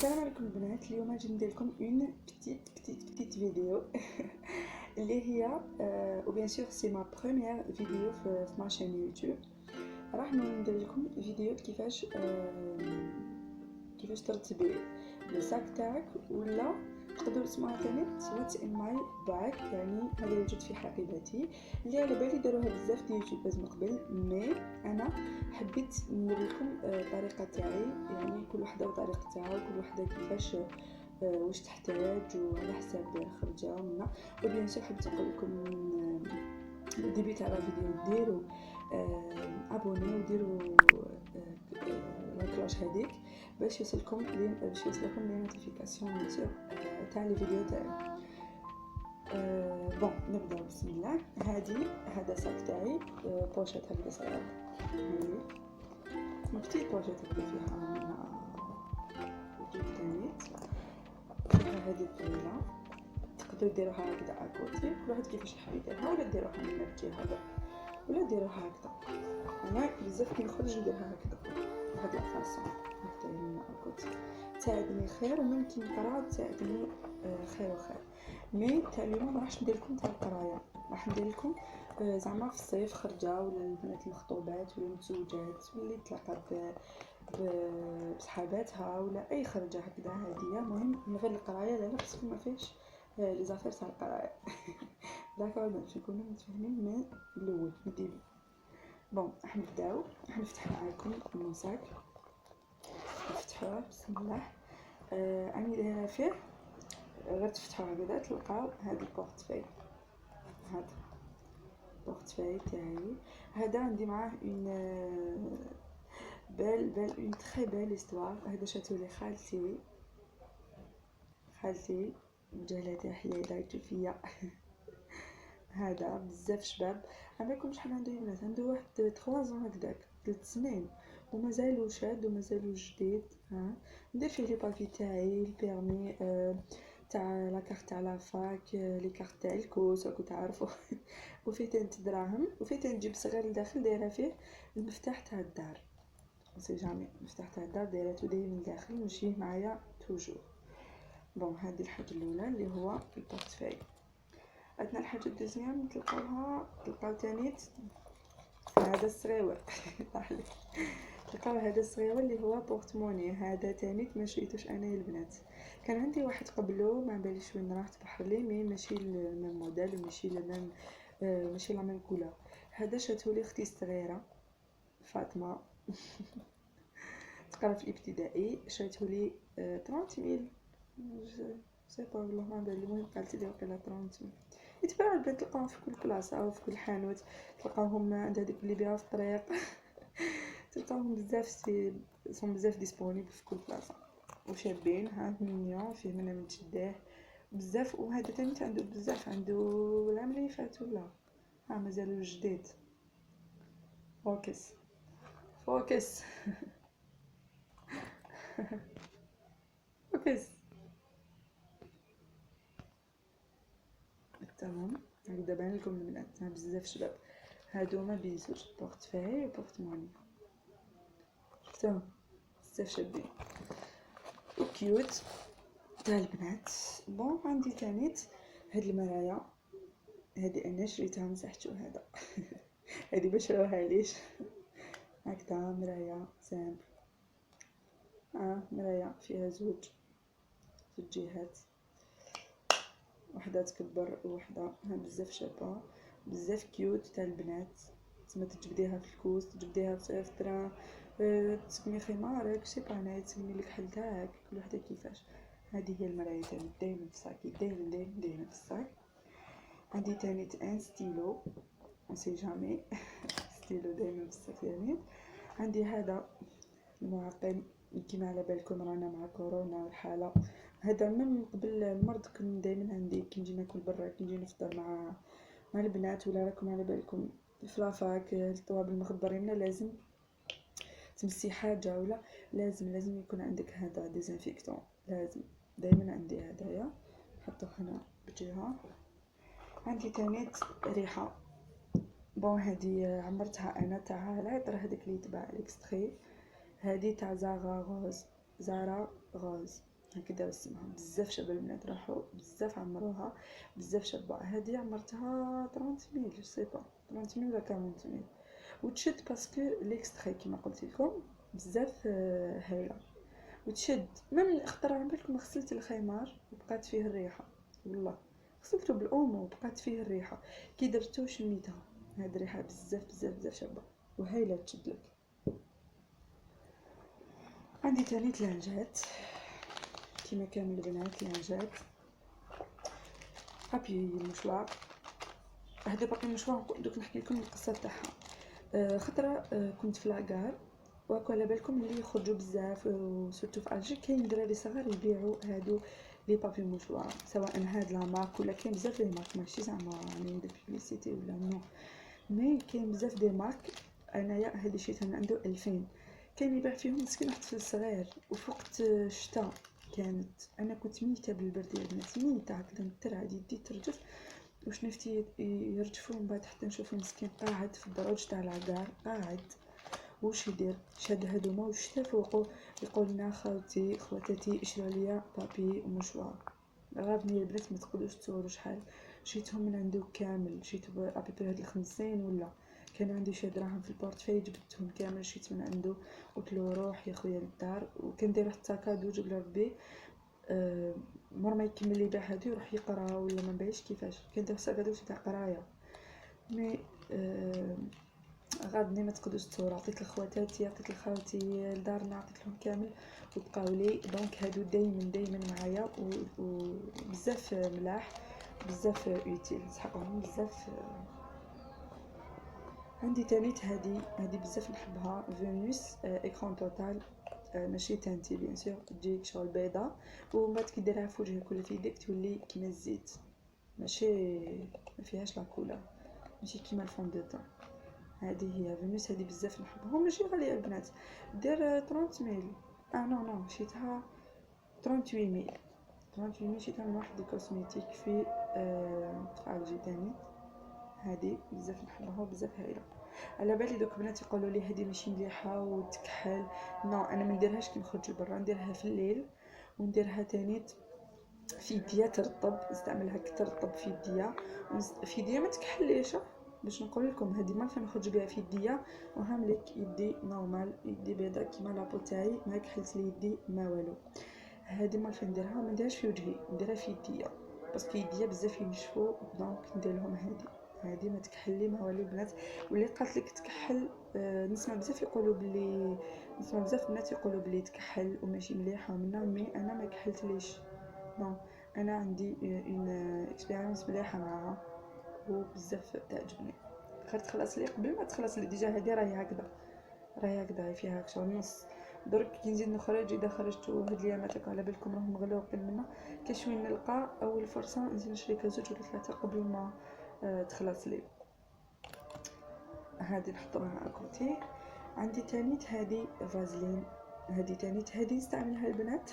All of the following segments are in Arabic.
السلام عليكم البنات. اليوم غادي ندير لكم اون بتيت فيديو اللي هي وبيان سور سي ما بروميير فيديو في ما شين يوتيوب. راح ندير لكم فيديو كيفاش ترتبي لو ساك تاعك، ولا تقدروا تسمعوها ثاني واتس ان ماي باك، يعني هذا يوجد في حقيبتي، اللي على بالي داروها بزاف ديال اليوتيوبرز من قبل. مي انا حبيت نوريكم الطريقه تاعي، يعني كل وحده وطريقه تاعها، وكل وحده كيفاش واش تحتاج وعلى حساب خرجه منا. وبيان سور حبيت نقول لكم الديبي تاع الفيديو ديروا ابوني وديروا لا كلوش هذيك باش يوصلكم لي نوتيفيكاسيون بيان سور تاع لي فيديو تاعي. بون نبدا بسم الله. هذا ساك تاعي، بوشيط هكذا صغيره، هذه مكتيب بوشيط هكذا فيها جيب تانيت، هذه طويله تقدروا ديروها هكذا اكوتي، كل واحد كيفاش يحب يديرها، ولا ديروها من الجهه هذا، ولا ديروها هكذا. انا بزاف كي نخرج نديرها هكذا بهاد الفاصون هكذا من اكوتي، تساعدني خير، ومن كي نقرا تساعدني خير وخير. مي تاع اليوم ما راحش ندير لكم تاع القرايه، راح ندير لكم زعما في الصيف خرجه، ولا البنات المخطوبات ولا المتزوجات واللي تلاقات بصحاباتها، ولا اي خرجه هكذا هاديه. مهم من غير القرايه، لا باسكو ما فيهش لي زافير تاع القرايه. داكور باش نكونوا متفاهمين من الاول من الديبي. بون راح نبداو، راح نفتح معاكم الموساك، نفتحوه بسم الله. راني دايره فيه غير تفتحوه هكذا تلقاو هاد البورتفاي، هذا البورتفاي تاعي. هذا عندي معاه اون اون تري بيل استوار. هذا شاتو لي خالتي مجهله تحيه دايرتو فيا. هذا بزاف شباب، عندكم شحال عنده البنات؟ عنده واحد 3 زون هكذاك، 3 سنين ومازالو شاد ومازالو جديد. ندير فيه لي بابي تاعي، البيرمي تاع لا كارت تاع لا فاك، لي كارت تاع الكوس راكم تعرفوا. وفيه تانت دراهم، وفيه تنجيب صغير لداخل دايره فيه المفتاح تاع الدار، سي جامي المفتاح تاع الدار دايرته دايما لداخل نمشيه معايا توجور. بون هذه الحاجه الاولى اللي هو البورتفاي. عندنا الحاجه الدوزيام تلقاو تانيت هذا الصغيور. تلقاو هذا الصغيور اللي هو بورتموني. هذا تانيت ما شريتوش انا يا البنات، كان عندي واحد قبله ما باليش وين راح تبحر لي، مي ماشي الميم موديل وماشي الميم ماشي لا ميم كولور. هذا شاتو لي اختي الصغيره فاطمه تقرا في الابتدائي، شاتو لي 30000 سي با والله ما بالي، المهم قالت لي وقيلا 30000. يتباعوا البنات تلقاهم في كل بلاصه او في كل حانوت، تلقاوهم عند هذيك اللي بيها في الطريق. تلقاوهم بزاف ديسپونيبل في كل بلاصه وشابين. ها مينيون فيه من تشداه بزاف. وهذا تاني عنده بزاف، عنده العام اللي فات ولا مازالو جديد. فوكس فوكس. تمام. هكذا بان لكم البنات بزاف شباب. هادو هما بيزوج بورتفاي وبورتموني، شفتوهم بزاف شابين وكيوت تاع البنات. بون عندي تانيت هاد المرايا، هادي انا شريتها مسحتو هذا. هادي باش شراوها ليش هكذا مرايا سامبل، مرايا فيها زوج جهات، وحده تكبر وحده بزاف شابه بزاف كيوت تاع البنات. تما تجبديها في الكوس، تجبديها في التران، تسمي خمارك سي با انا تسمي لك حل تاعك، كل وحده كيفاش. هذه هي المرايا تاعي دايما في الصاك، دايما في الصاك. عندي تاني ان ستيلو سي جامي. ستيلو دايما في الصاك ديالي. عندي هذا المعقم، كيما على بالكم رانا مع كورونا والحاله، هذا من قبل المرض كان دائما عندي كي نجي ناكل برا، كي نجي نفطر مع البنات، ولا راكم على بالكم في لافاك الطواب المخبرين لازم تمسي حاجه، ولا لازم يكون عندك هذا ديزانفيكتون، لازم دائما عندي هدايا نحطوه هنا بجهه. عندي تانيت ريحه، بون هذه عمرتها انا تاع العطر هذيك اللي تباع الاكستري، هذه تاع زارا غوز هكذا اسمها. بزاف شابه البنات، راحوا بزاف عمروها، بزاف شابه. هذه عمرتها 30000 جو سي با 30000 ولا 40000. وتشد باسكو ليكستري كيما قلت لكم بزاف هايله. وتشد من خطره على بالكم غسلت الخمار وبقات فيه الريحه، والله غسلته بالاومو وبقات فيه الريحه، كي درتو شميتها. هاد الريحه بزاف بزاف بزاف شابه وهايله تشدلك. عندي تاني لانجات كيما كامل البنات، لانجات بابي مشوار. هذا باقي مشوار دوك نحكي لكم القصه تاعها. خطره كنت في لاكار وهاكو على بالكم اللي يخرجوا بزاف وسورتو في الجي كاين دراري صغار يبيعوا هادو لي بابي موشوار، سواء هاد لا مارك ولا كاين بزاف لي مارك، ماشي زعما يعني ندير بيبليسيتي ولا نو، مي كاين بزاف دي مارك. انايا هادي شريتها من عنده 2000، كان يبيع فيهم مسكين واحد طفل صغير. وفوقت الشتا كانت انا كنت ميته بالبرد يا بنات، ميته هكذا نترعد يدي ترجف وش نفتي يرجفوا. من بعد حتى نشوف مسكين قاعد في الدرج تاع العقار قاعد، وش يدير؟ شاد هدوما وشتا فوقو يقول لنا خالتي خواتاتي اشروا ليا بابي ومشوار. غابني البنات ما تقدروش تصوروا شحال شيتهم من عنده كامل، شيت ابي هاد الخمسين ولا كان عندي شي دراهم في البورتفاي جبتهم كامل شيت من عنده. قلت له روح يا خويا للدار، وكندير حتى كادو جبل ربي مور ما يكمل لي بيع هادو يروح يقرا ولا ما بايش كيفاش كندير كادو تاع قرايه. مي غادني ما تقدرش تصور، عطيت لخواتاتي عطيت لخالتي لدارنا عطيت لهم كامل وبقاو لي. دونك هادو دايما معايا وبزاف ملاح بزاف اوتيل نسحقهم بزاف. عندي تانيت هادي بزاف نحبها فينوس ايكران توتال، ماشي تانتي بيان سور، تجيك شغل بيضه ومن بعد كي ديرها في وجهك ولا في يدك تولي كيما الزيت، ماشي ما فيهاش لا كولور، ماشي كيما الفون دو طون. هذه هي فينوس، هذه بزاف نحبها ماشي غاليه البنات، دير 30000. نو شيتها 38000 شيتها من واحد الكوسميتيك في الجي تاني. هذه بزاف نحبها وبزاف هايله. على بالي دوك بنات يقولوا لي هذه ماشي مليحه وتكحل، نو انا ما نديرهاش كي نخرج برا، نديرها في الليل ونديرها تاني في يديا ترطب، نستعملها كي ترطب في يديا في يديا ما تكحليش. باش نقول لكم هذه ما نخرج بها في يديا وهاملك يدي نورمال، يدي بيضاء كيما لابو تاعي ما كحلت لي يدي ما والو. هذه ما نديرها ما نديرهاش في وجهي، نديرها في يديا باسكو يديا بزاف ينشفوا، دونك ندير لهم هذه ما تكحلي ما والو البنات. واللي قالت لك تكحل نسمع بزاف يقولوا بلي، نسمع بزاف بنات يقولوا بلي تكحل وماشي مليحه منا، مي انا ما كحلتليش نو، انا عندي اون اكسبيريونس مليحه معها وبزاف تعجبني. خير تخلص لي قبل ما تخلص لي ديجا، هذه راهي هكذا فيها شغل نص. درك كي نزيد نخرج اذا خرجت هاد اليامات على بالكم راهم مغلوقين منا، كشوين نلقى اول فرصه نزيد نشري زوج ولا ثلاثه قبل ما تخلص لي. هذه نحطوها مع كوتي. عندي تانيت هذه فازلين، هذه تانيت هذه نستعملها البنات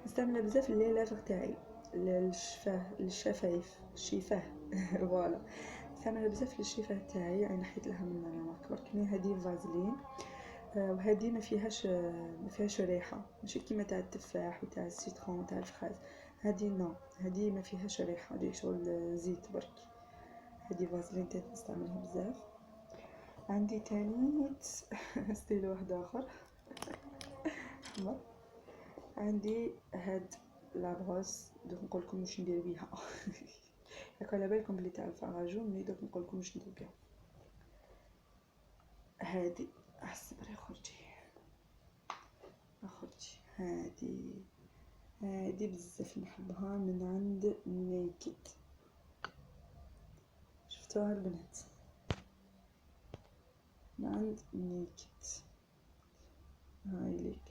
نستعملها بزاف لي لافغ تاعي للشفايف الشفاه فوالا نستعملها بزاف للشفاه تاعي، يعني نحيت لها من انا كبركني. هذه فازلين وهذه ما فيهاش ريحه، ماشي كيما تاع التفاح وتاع السيترون وتاع الفخاز. هذه نو، هذه ما فيهاش ريحه، هذه شغل زيت برك. هذه فازلين تاني نستعملها بزاف. عندي تانيت ستيل واحد اخر احمر. عندي هاد لابغوس دوك نقول لكم واش ندير بيها ياك على بالكم بلي تاع الفراجون، مي دوك نقول لكم واش ندير بيها. هادي احسبري خرجي هادي بزاف نحبها من عند نيكد، شفتوها البنات من عند نيكد. هاي ليك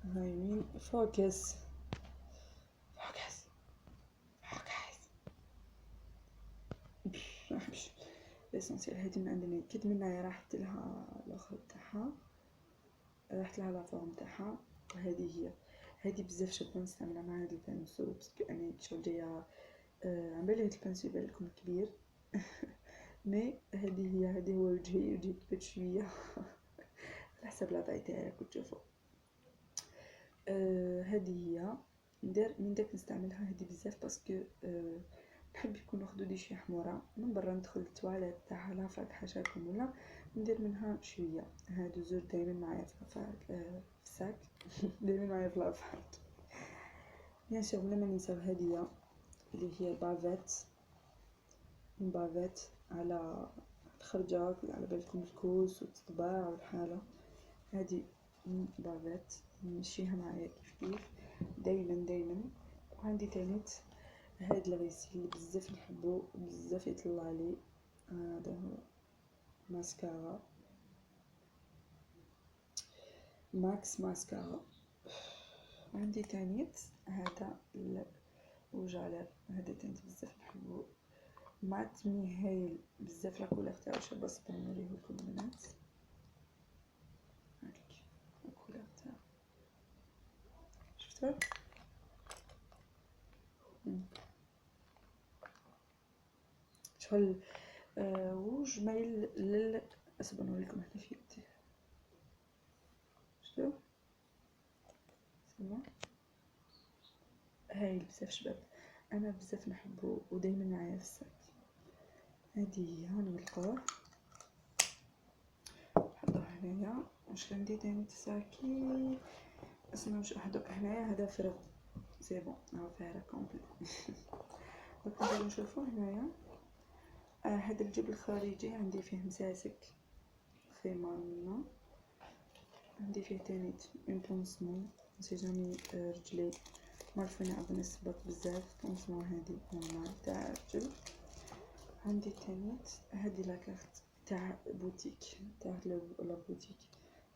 هاي مين فوكس محبش ليسونسيال. هادي من عند نيكد، منها راحت لها الاخر تاعها، راحت لها لا فورم تاعها. وهذه هي هذه بزاف شابه نستعملها مع هاد البانسو باسكو انا شغل جايه عمبالي هاد البانسو يبان لكم كبير مي هذه هو وجهي كبير شويه على حسب لا طاي تاعك وتشوفوا. هذه هي ندير من داك نستعملها هذه بزاف باسكو نحب يكونوا خدودي شي حموره من برا. ندخل للتواليت تاعها لافاك حاشاكم ولا ندير منها شويه. هادو زوج دايما معايا في الساك دايما معايا في لافاك. بيان سور بلا ما ننساو هذه اللي هي بافيت على الخرجات على بالكم الكوس والطباع والحاله. هذه بافيت نمشيها معايا كيف دايما. وعندي تانيت هاد الغسيل اللي بزاف نحبو بزاف يطلع لي. هذا هو ماسكارا ماكس ماسكارا. عندي تانيت هذا وجالب، هذا تانيت بزاف نحبو مات مي هايل بزاف. لا كولور تاعو شابه صبر نوريه لكم البنات. هاك لا كولور تاعو شفتوه شغل روج مايل لل اصبر نوريكم هنا في يدي. شفتوه سما هايل بزاف شباب. انا بزاف نحبو ودايما معايا في الساك. هذه هي نغلقوه نحطوه هنايا. واش عندي تاني تساكي اسمه واش نحطو هنايا. هذا فرغ سي بون هاو فارغ كومبلي. دونك نبداو نشوفو هنايا. هذا الجبل الخارجي عندي فيه مساسك خيمة منه. عندي فيه تاني اون بونسمون سي جامي رجلي مرفونة أبغي نسبط بزاف. بونسمون هادي نورمال تاع الرجل. عندي تانيت هادي لاكارت تاع بوتيك تاع لا بوتيك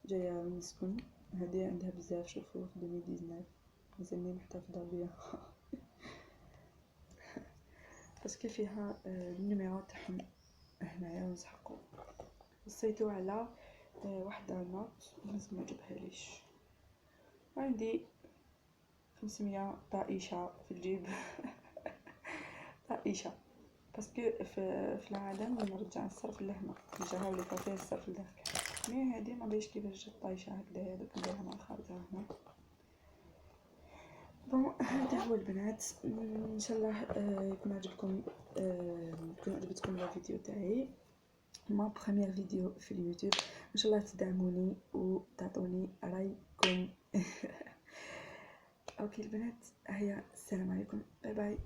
جايه من سكن. هادي عندها بزاف شوفوا في 2019 مازالني محتفظه بيها باسكو فيها النيميرو تاعهم هنايا ونسحقوا. وصيتو على وحده نوت لازم ما جبهاليش. وعندي 500 طائشه في الجيب طائشه باسكو في العاده نرجع الصرف لهنا نرجعها ولا فيه الصرف لداخل. مي هادي ما بيش كيفاش جات طايشه هكذايا دوك نديرها مع الخارطه هنا. بون هذا هو البنات. ان شاء الله يكون عجبكم يكون عجبتكم الفيديو تاعي ما بخمير فيديو في اليوتيوب. ان شاء الله تدعموني وتعطوني رايكم. اوكي البنات هيا السلام عليكم باي باي.